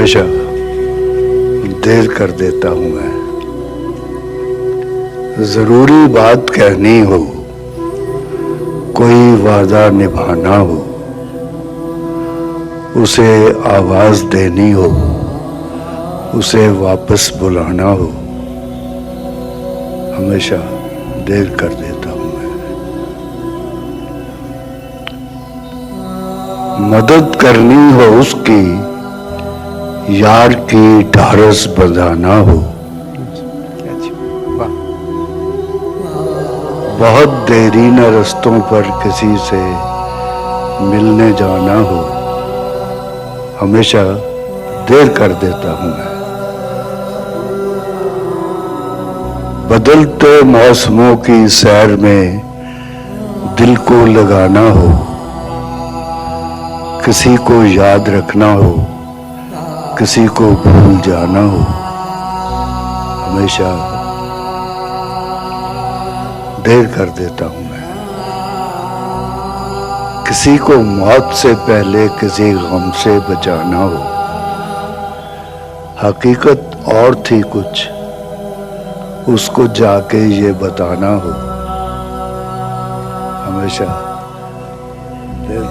ہمیشہ دیر کر دیتا ہوں میں، ضروری بات کہنی ہو، کوئی وعدہ نبھانا ہو، اسے آواز دینی ہو، اسے واپس بلانا ہو، ہمیشہ دیر کر دیتا ہوں میں۔ مدد کرنی ہو اس کی، یار کی ڈھارس بندھانا ہو، بہت دیرینہ رستوں پر کسی سے ملنے جانا ہو، ہمیشہ دیر کر دیتا ہوں میں۔ بدلتے موسموں کی سیر میں دل کو لگانا ہو، کسی کو یاد رکھنا ہو، کسی کو بھول جانا ہو، ہمیشہ دیر کر دیتا ہوں میں۔ کسی کو موت سے پہلے کسی غم سے بچانا ہو، حقیقت اور تھی کچھ، اس کو جا کے یہ بتانا ہو، ہمیشہ دیر